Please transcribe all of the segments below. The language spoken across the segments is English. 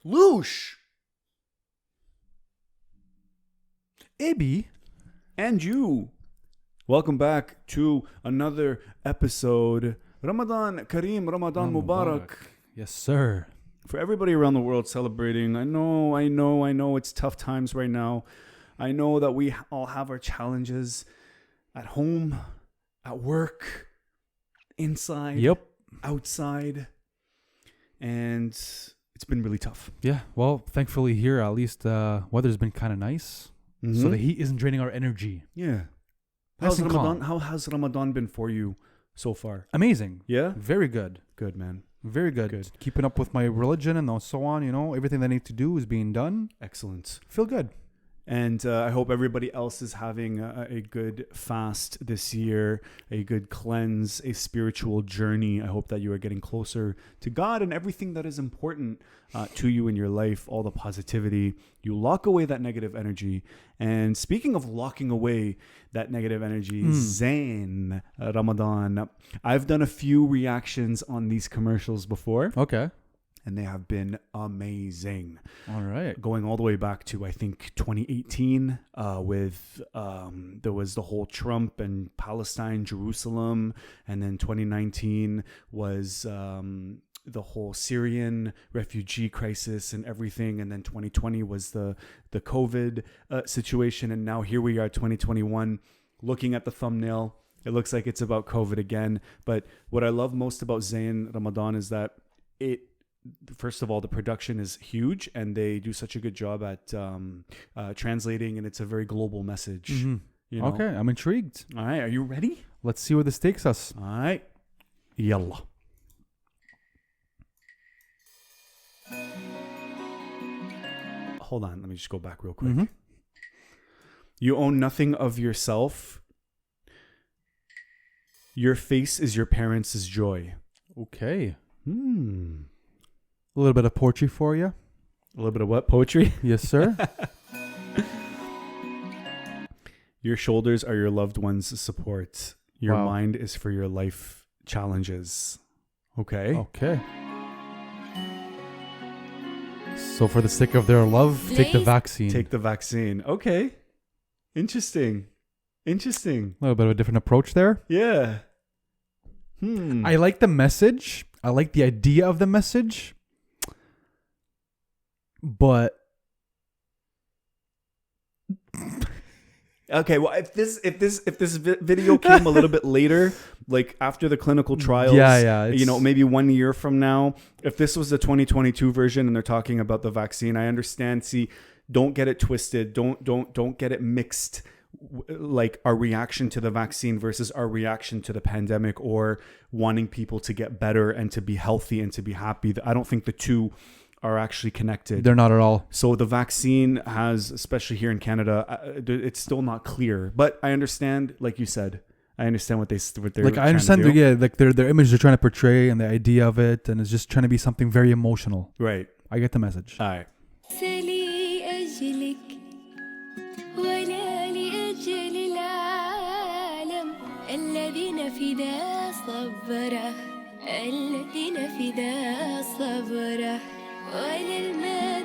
Loush. Ibi. And you. Welcome back to another episode. Ramadan Kareem, Ramadan Mubarak. Yes, sir. For everybody around the world celebrating, I know it's tough times right now. I know that we all have our challenges at home, at work, inside, outside, and it's been really tough. Yeah, well, thankfully here, at least weather's been kind of nice. Mm-hmm. So the heat isn't draining our energy. Yeah. Nice and calm. How has Ramadan been for you so far? Amazing. Yeah? Very good. Good, man. Very good. Keeping up with my religion and so on, everything that I need to do is being done. Excellent. Feel good. And I hope everybody else is having a good fast this year, a good cleanse, a spiritual journey. I hope that you are getting closer to God and everything that is important to you in your life, all the positivity. You lock away that negative energy. And speaking of locking away that negative energy, Zain Ramadan. I've done a few reactions on these commercials before. Okay. And they have been amazing. All right. Going all the way back to, I think, 2018 with there was the whole Trump and Palestine, Jerusalem. And then 2019 was the whole Syrian refugee crisis and everything. And then 2020 was the COVID situation. And now here we are, 2021, looking at the thumbnail. It looks like it's about COVID again. But what I love most about Zain Ramadan is that first of all, the production is huge and they do such a good job at translating, and it's a very global message. Mm-hmm. Okay, I'm intrigued. All right, are you ready? Let's see where this takes us. All right. Yalla. Hold on, let me just go back real quick. Mm-hmm. You own nothing of yourself. Your face is your parents' joy. Okay. A little bit of poetry for you. A little bit of what? Poetry? Yes, sir. Your shoulders are your loved ones' support. Your Wow. mind is for your life challenges. Okay. Okay. So for the sake of their love, take the vaccine. Take the vaccine. Okay. Interesting. A little bit of a different approach there. Yeah. I like the message. I like the idea of the message. But okay, well, if this video came a little bit later, like after the clinical trials, maybe 1 year from now, if this was the 2022 version and they're talking about the vaccine, I understand. See, don't get it twisted. Don't get it mixed. Like our reaction to the vaccine versus our reaction to the pandemic, or wanting people to get better and to be healthy and to be happy. I don't think the two are actually connected. They're not at all. So the vaccine has, especially here in Canada, it's still not clear. But I understand, like you said, I understand what they're like. I understand, their image they're trying to portray and the idea of it, and it's just trying to be something very emotional. Right. I get the message. All right.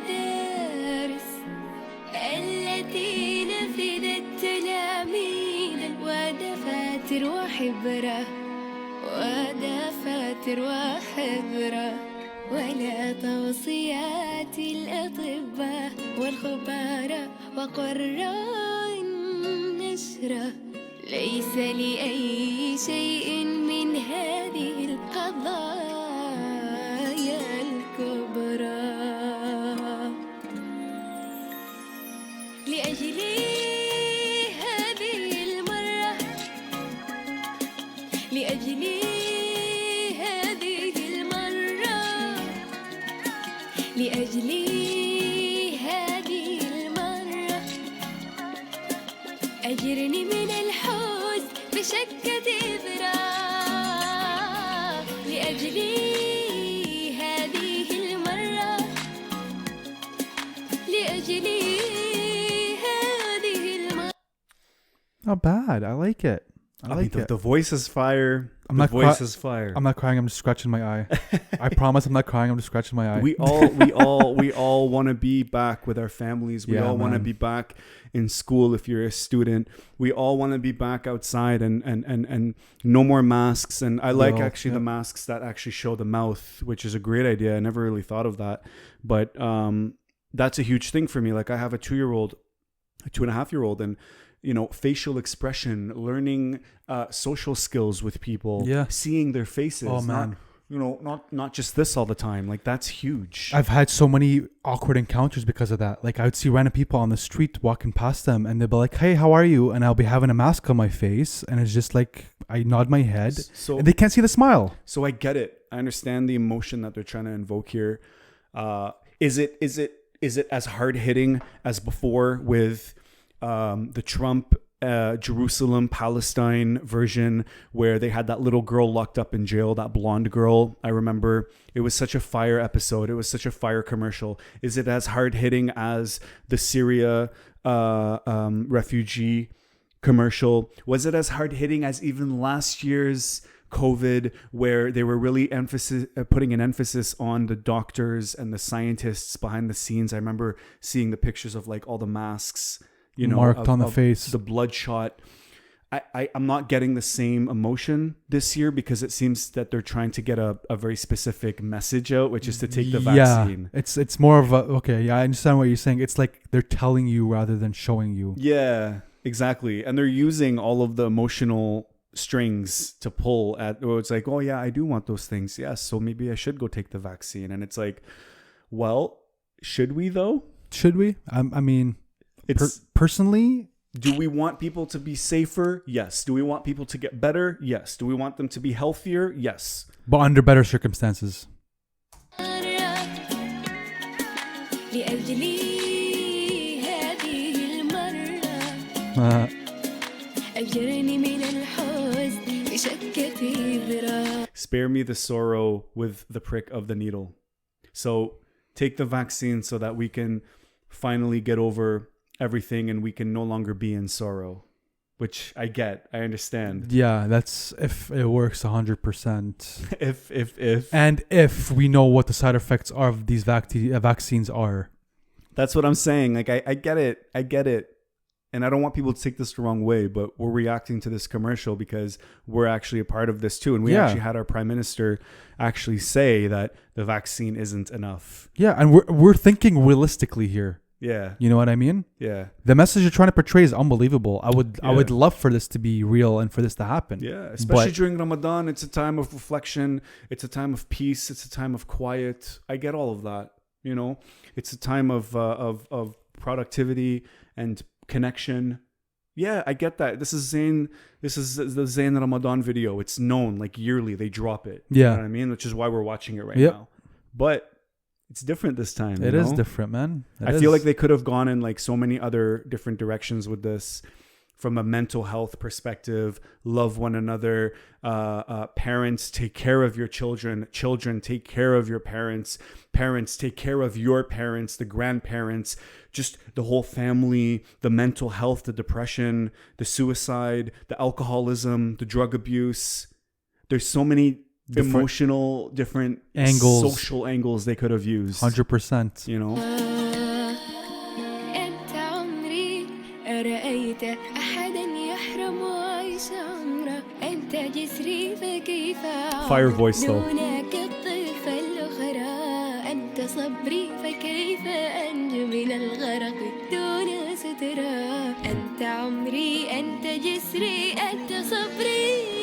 وللمدارس التي نفذت تلاميذا ودفاتر وحبرة ولا توصيات الأطباء والخبراء وقراء النشرة ليس لأي شيء من هذه القضايا الكبرى لأجلي هذه المرة لأجلي هذه المرة لأجلي هذه المرة أجرني من الحزن بشكة إبرة لأجلي هذه المرة لأجلي هذه المرة. Not bad. I like it. I like it. The voice is fire. I'm the not voice cry- is fire. I'm not crying. I'm just scratching my eye. I promise I'm not crying. I'm just scratching my eye. we all want to be back with our families. We Yeah, all want to man. be back in school if you're a student. We all want to be back outside and no more masks. And I like actually the masks that actually show the mouth, which is a great idea. I never really thought of that. But that's a huge thing for me. Like I have a 2-year-old, a 2.5-year-old, and facial expression, learning social skills with people, seeing their faces. Oh man. Not just this all the time. Like that's huge. I've had so many awkward encounters because of that. Like I would see random people on the street walking past them and they'll be like, "Hey, how are you?" And I'll be having a mask on my face and it's just like I nod my head and they can't see the smile. So I get it. I understand the emotion that they're trying to invoke here. Is it as hard hitting as before with the Trump Jerusalem Palestine version where they had that little girl locked up in jail, that blonde girl? I remember it was such a fire episode. It was such a fire commercial. Is it as hard hitting as the Syria refugee commercial? Was it as hard hitting as even last year's COVID, where they were really putting an emphasis on the doctors and the scientists behind the scenes? I remember seeing the pictures of like all the masks, marked on the face, the bloodshot. I'm not getting the same emotion this year because it seems that they're trying to get a very specific message out, which is to take the vaccine. It's more of a, I understand what you're saying. It's like they're telling you rather than showing you. Yeah, exactly. And they're using all of the emotional strings to pull at, or it's like, oh yeah, I do want those things. Yes, so maybe I should go take the vaccine. And it's like, well, should we though? Should we? I mean, personally, do we want people to be safer? Yes. Do we want people to get better? Yes. Do we want them to be healthier? Yes. But under better circumstances. لأجلي هذه المرة أجرني من الحزن بشكة ذراع. Spare me the sorrow with the prick of the needle. So take the vaccine so that we can finally get over everything and we can no longer be in sorrow, which I understand. Yeah, that's if it works 100%. if we know what the side effects of these vaccines are. That's what I'm saying. Like I get it. And I don't want people to take this the wrong way, but we're reacting to this commercial because we're actually a part of this too. And we actually had our prime minister actually say that the vaccine isn't enough. Yeah, and we're thinking realistically here. Yeah. You know what I mean? Yeah. The message you're trying to portray is unbelievable. I would love for this to be real and for this to happen. Yeah. Especially during Ramadan, it's a time of reflection. It's a time of peace. It's a time of quiet. I get all of that. It's a time of productivity and connection. Yeah, I get that. This is the Zain Ramadan video. It's known, like yearly they drop it. Yeah. You know what I mean? Which is why we're watching it right now. But it's different this time. It is different, man. I feel like they could have gone in like so many other different directions with this, from a mental health perspective. Love one another. Parents, take care of your children. Children, take care of your parents. Parents, take care of your parents, the grandparents, just the whole family, the mental health, the depression, the suicide, the alcoholism, the drug abuse. There's so many emotional, different angles, social angles they could have used. 100%. أنت عمري أرأيت أحدا يحرم عيش عمره أنت جسري فكيف Fire voice though. دونك الطفل الأخرى أنت صبري فكيف أنجو من الغرق دون سترة أنت عمري أنت جسري أنت صبري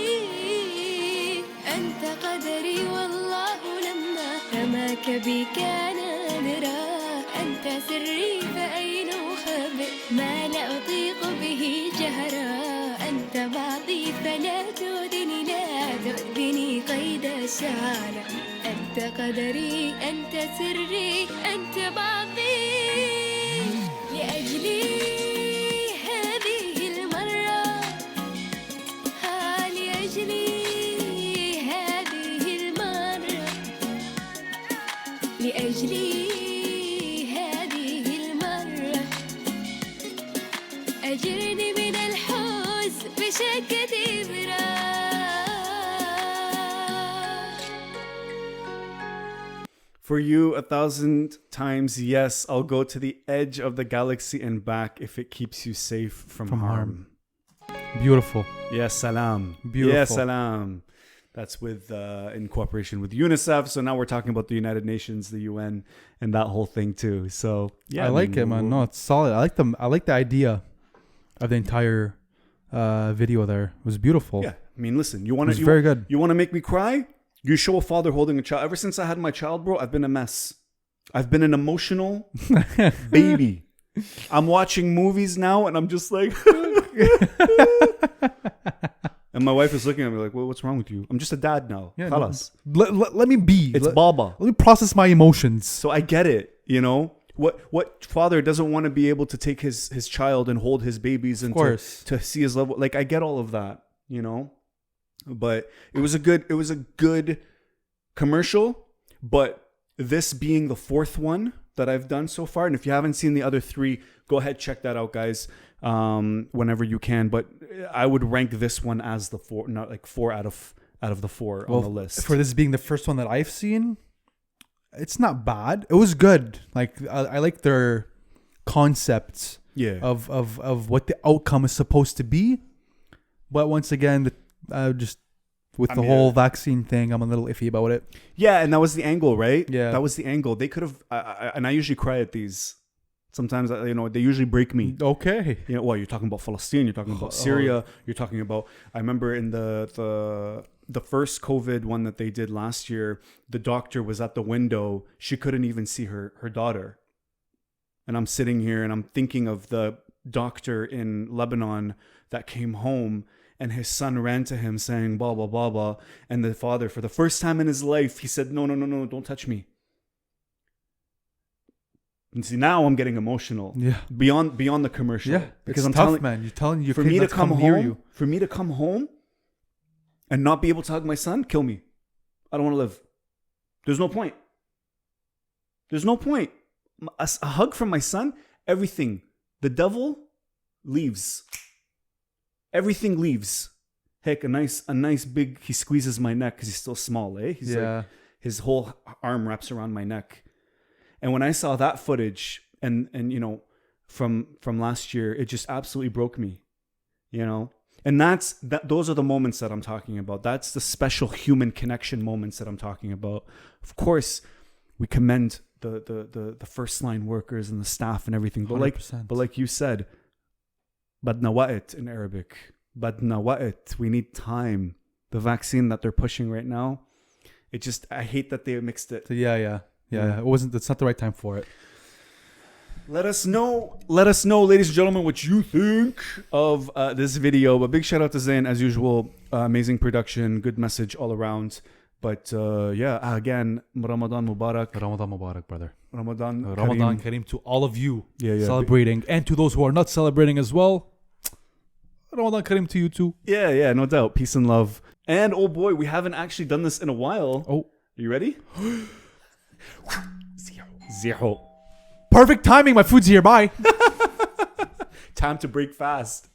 أنت قدري والله لما رماك بي كان نادرا أنت سري فأين أخبئ ما لا أطيق به جهرا أنت بعضي فلا تؤذني لا تؤذني قيد الشعر أنت قدري أنت سري أنت بعضي لأجلي هذه المرة لأجلي لأجلي هذه المرة أجرني من الحزن شكت إبرة. For you, 1,000 times yes, I'll go to the edge of the galaxy and back if it keeps you safe from harm. Beautiful. Yes, salam. Beautiful. Yes, salam. That's with in cooperation with UNICEF. So now we're talking about the United Nations, the UN, and that whole thing too. So yeah, I like it, man. No, it's solid. I like the idea of the entire video there. It was beautiful. Yeah, I mean, listen, you want It was very good. You want to make me cry? You show a father holding a child. Ever since I had my child, bro, I've been a mess. I've been an emotional baby. I'm watching movies now, and I'm just like, and my wife is looking at me like, well, what's wrong with you? I'm just a dad now. Yeah, Khalas. Let me be. It's Baba. Let me process my emotions. So I get it, you know? What father doesn't want to be able to take his child and hold his babies and to see his level? Like, I get all of that, you know? But it was a good commercial, but this being the fourth one that I've done so far, and if you haven't seen the other three, go ahead, check that out, guys, whenever you can. But I would rank this one as the four, not like 4 out of the 4 on the list. For this being the first one that I've seen, it's not bad. It was good. Like I like their concepts of what the outcome is supposed to be. But once again, just with the whole vaccine thing, I'm a little iffy about it. Yeah, and that was the angle, right? Yeah, that was the angle. They could have, and I usually cry at these. Sometimes, you know, they usually break me. Okay. You know, well, you're talking about Palestine, you're talking about Syria, you're talking about. I remember in the first COVID one that they did last year, the doctor was at the window. She couldn't even see her daughter. And I'm sitting here and I'm thinking of the doctor in Lebanon that came home. And his son ran to him saying, blah, blah, blah, blah. And the father, for the first time in his life, he said, no, don't touch me. And see, now I'm getting emotional. Yeah. Beyond the commercial. Yeah. Because I'm tough, man. You're telling your for kid me to not come near home, you. For me to come home and not be able to hug my son, kill me. I don't want to live. There's no point. There's no point. A hug from my son, everything. The devil leaves. Everything leaves. Heck, a nice big, he squeezes my neck because he's still small, eh? He's like, his whole arm wraps around my neck. And when I saw that footage and you know, from last year, it just absolutely broke me, you know? And those are the moments that I'm talking about. That's the special human connection moments that I'm talking about. Of course, we commend the first line workers and the staff and everything. But 100%. like you said, badna waqt in Arabic. Badna waqt. We need time. The vaccine that they're pushing right now, I hate that they mixed it. So yeah. It's not the right time for it. Let us know, ladies and gentlemen, what you think of this video. But big shout out to Zain, as usual. Amazing production, good message all around. But again, Ramadan Mubarak. Ramadan Mubarak, brother. Ramadan Kareem to all of you celebrating. And to those who are not celebrating as well. Ramadan Kareem to you too. Yeah, no doubt. Peace and love. And oh boy, we haven't actually done this in a while. Oh. Are you ready? Zihou. Perfect timing. My food's here. Bye. Time to break fast.